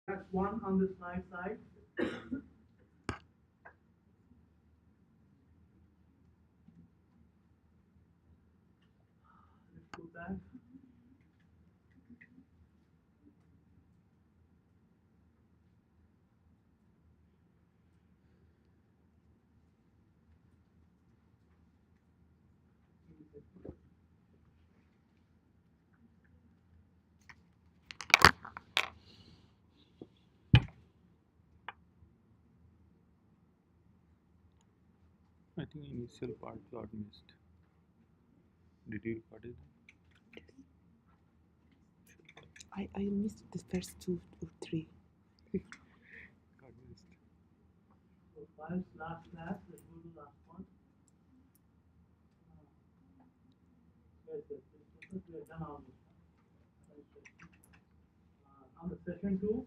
That's one on this right side. Let's go back. I think initial part got missed. Did you record it? I missed the first two or three. Got missed. So five last class. Let's go to the last one. Yes, yes, yes. We are done almost. On the session two.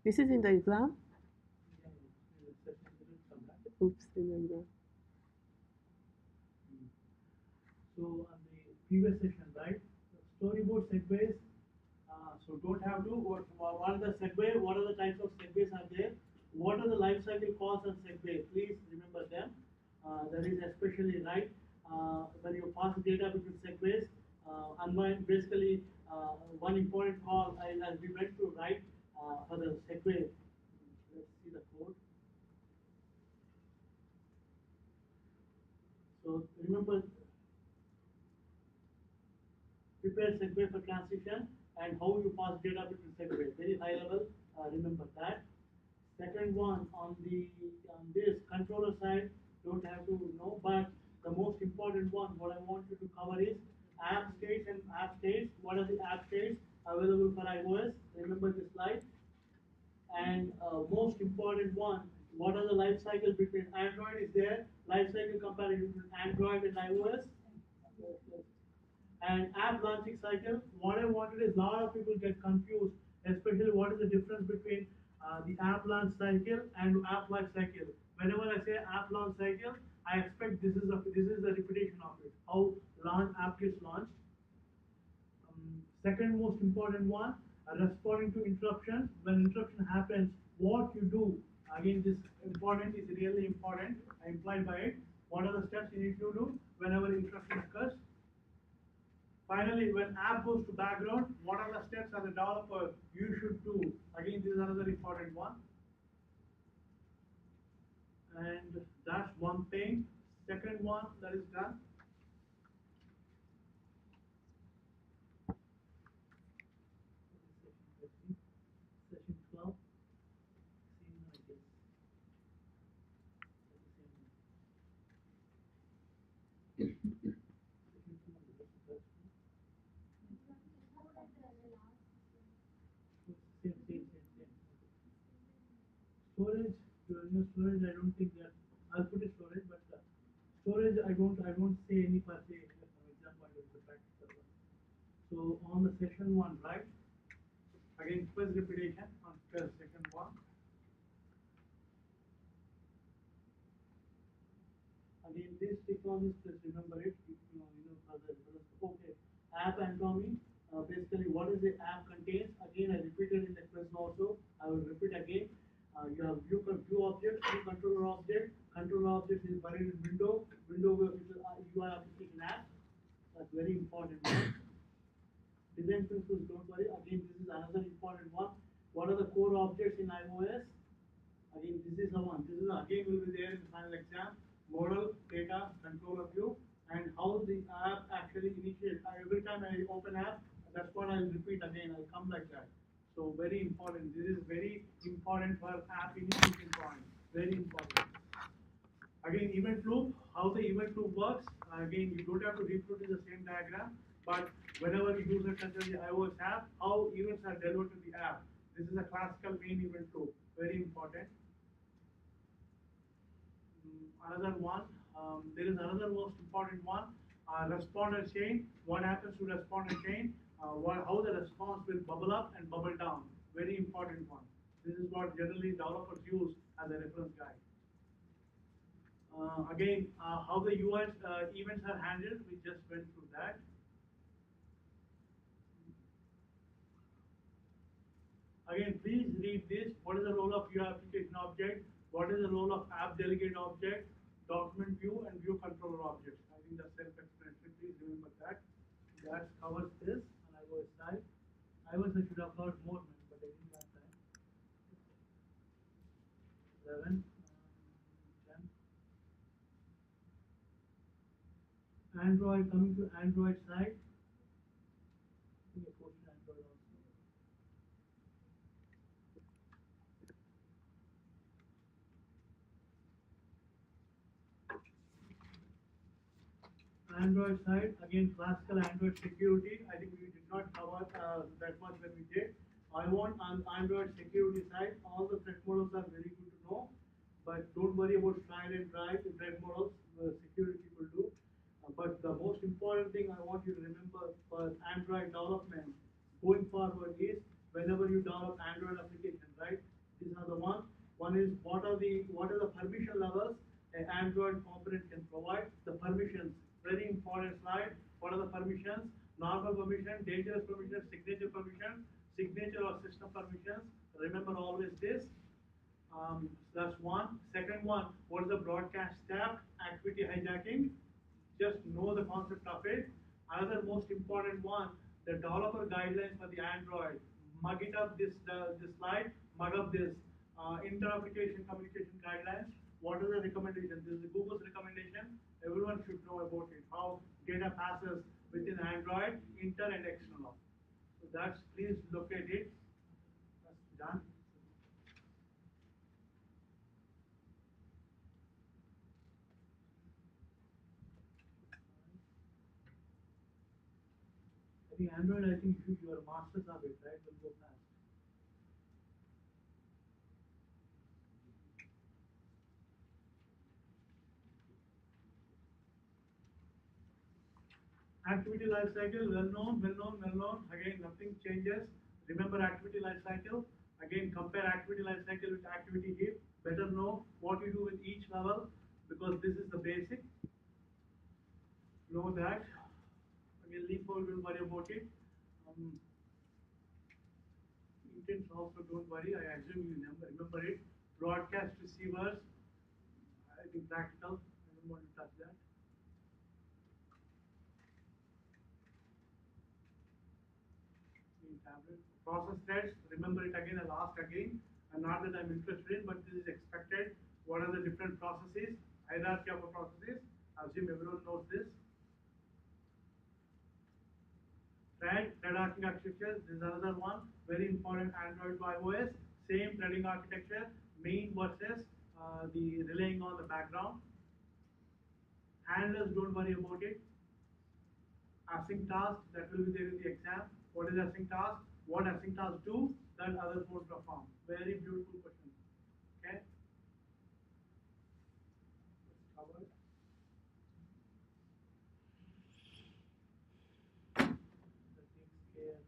This is in the exam? Yeah, the session didn't come back. Oops, in the exam. So on the previous session, right? Storyboard segues. So don't have to. What are the segue? What are the types of segues are there? What are the life cycle calls on segue? Please remember them. That is especially right when you pass data between segues. Unwind basically one important call as we went to right for the segue. Let's see the code. So remember prepare segue for transition and how you pass data between segue. Very high level, remember that. Second one on this controller side, don't have to know, but the most important one, what I want you to cover is app states and app states. What are the app states available for iOS? Remember this slide. And most important one, what are the life cycle between Android is there, life cycle comparison between Android and iOS. And app launching cycle, what I wanted is a lot of people get confused, especially what is the difference between the app launch cycle and app life cycle. Whenever I say app launch cycle, I expect this is the repetition of it, how launch app gets launched. Second most important one, responding to interruptions. When interruption happens, what you do. Again, this important is really important. I implied by it. What are the steps you need to do whenever interruption occurs? Finally, when app goes to background, what are the steps as a developer you should do? Again, this is another important one. And that's one thing. Second one that is done. Session 12. Same I guess. Same. Storage, storage, I don't think that I'll put a storage, but storage, I don't say any per se. For example, I will the practical one. So on the session one, right? Again, first repetition on first second one. Again, these technologies, just remember it. For the okay. App anatomy. Basically, what is the app contains? Again, I repeated in the question also. I will repeat again. You have view object, view controller object. Controller object is buried in window. Window is UI application app. That's very important one. Design principles, don't worry. Again, this is another important one. What are the core objects in iOS? Again, this is the one. This is again will be there in the final exam. Model, data, controller view, and how the app actually initiates. Every time I open app, that's what I'll repeat again. I'll come like that. So very important. This is very important for app initiation point. Very important. Again, event loop, how the event loop works. Again, you don't have to reproduce the same diagram, but whenever the user touches the iOS app, how events are delivered to the app. This is a classical main event loop. Very important. Another one, there is another most important one, responder chain. What happens to responder chain? How the response will bubble up and bubble down. Very important one. This is what generally developers use as a reference guide. Again, how the UI events are handled, we just went through that. Again, please read this. What is the role of your application object? What is the role of app delegate object, document view, and view controller objects? I think that's self-explanatory. Please remember that. That covers this, and I go aside. I should have covered more, man, but I didn't have time. 11, 10. Android, coming to Android side. I think I posted Android also. Android side, again, classical Android security. I think we did not cover that much when we did. I want on Android security side, all the threat models are very good to know, but don't worry about slide and drive the threat models, security people do. But the most important thing I want you to remember for Android development going forward is whenever you develop Android application, right? These are the one. One is what are the permission levels an Android component can provide. The permissions, very important slide. What are the permissions? Normal permission, dangerous permission, signature or system permissions. Remember always this. That's one. Second one, what is the broadcast tab? Activity hijacking. Just know the concept of it. Another most important one, the developer guidelines for the Android. Mug it up this slide, mug up this inter-application communication guidelines. What are the recommendations? This is Google's recommendation. Everyone should know about it. How data passes within Android, inter and external. So that's, please look at it. That's done. I think Android, I think you are masters of it, right? Will go fast. Activity lifecycle, well known, well known, well known. Again, nothing changes. Remember activity lifecycle. Again, compare activity lifecycle with activity heap. Better know what you do with each level because this is the basic. Know that. Again, leap forward, don't worry about it. Intents also, don't worry. I assume you remember it. Broadcast receivers. I think practical. I don't want to touch that. Tablet. Process threads, remember it again, I'll ask again. And not that I'm interested in, but this is expected. What are the different processes? Hierarchy of processes. I assume everyone knows this. Thread arching architecture, this is another one. Very important Android to iOS. Same threading architecture, main versus the relying on the background. Handlers, don't worry about it. Async task, that will be there in the exam. What is async task? What async task do that others won't perform? Very beautiful question. Okay. Covered. That takes care.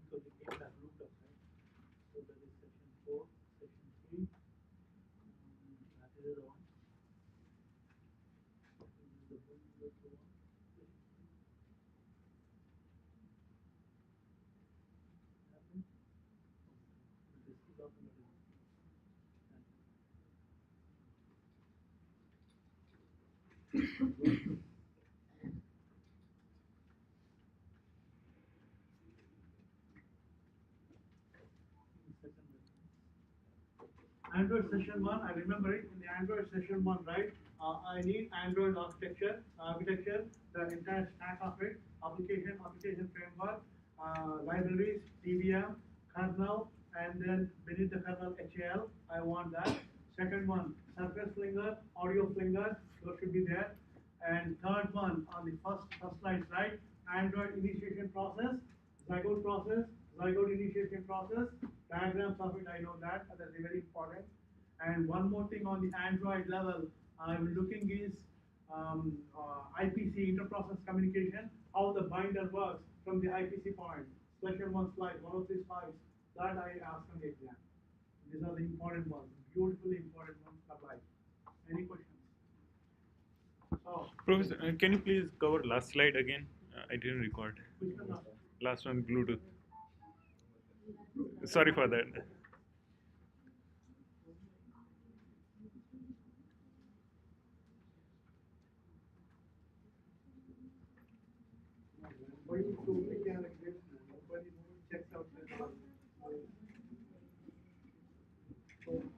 Because the games are looped up, right? So that is section 4, section 3. That is the one. This is the one. Section 3. Happened. This is document. Android session 1, I remember it in the Android session 1, right? I need Android architecture, the entire stack of it, application framework, libraries, DVM, kernel, and then beneath the kernel HAL. I want that. Second one, surface flinger, audio flinger, those should be there. And third one on the first slide, right? Android initiation process, Zygote process, zygote initiation process, diagrams of it, I know that, that's very important. And one more thing on the Android level, I'm looking is IPC, interprocess communication, how the binder works from the IPC point. Special one slide, one of these slides, that I asked on the exam. These are the important ones, beautifully important ones applied. Any questions? Oh, Professor, can you please cover last slide again? I didn't record. which one now? Last one, Bluetooth. Sorry for that. Why you so mechanic like this? Nobody checks out the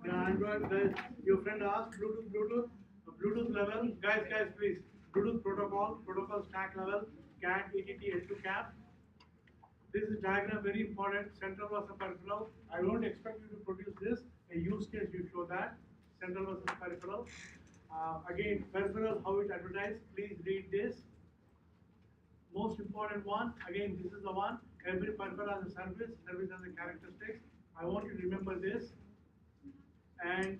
yeah, Android guys, your friend asked Bluetooth level, guys, please, Bluetooth protocol stack level, CAT, ETT, L2 cap. This is diagram very important. Central versus peripheral. I don't expect you to produce this. A use case you show that. Central versus peripheral. Again, peripheral, how it advertised. Please read this. Most important one. Again, this is the one. Every peripheral has a service. Service has a characteristics. I want you to remember this. And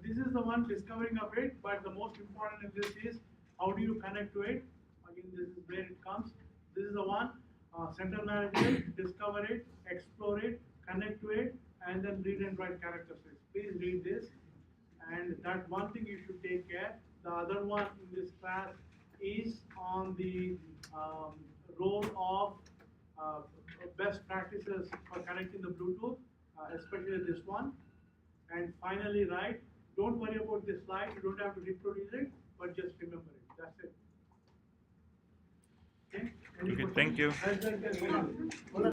this is the one discovering of it. But the most important in this is how do you connect to it. Again, this is where it comes. This is the one. Central management, discover it, explore it, connect to it, and then read and write characteristics. Please read this. And that one thing you should take care. The other one in this class is on the role of best practices for connecting the Bluetooth, especially this one. And finally, right, don't worry about this slide. You don't have to reproduce it, but just remember it. That's it. Okay, Okay, thank you. That's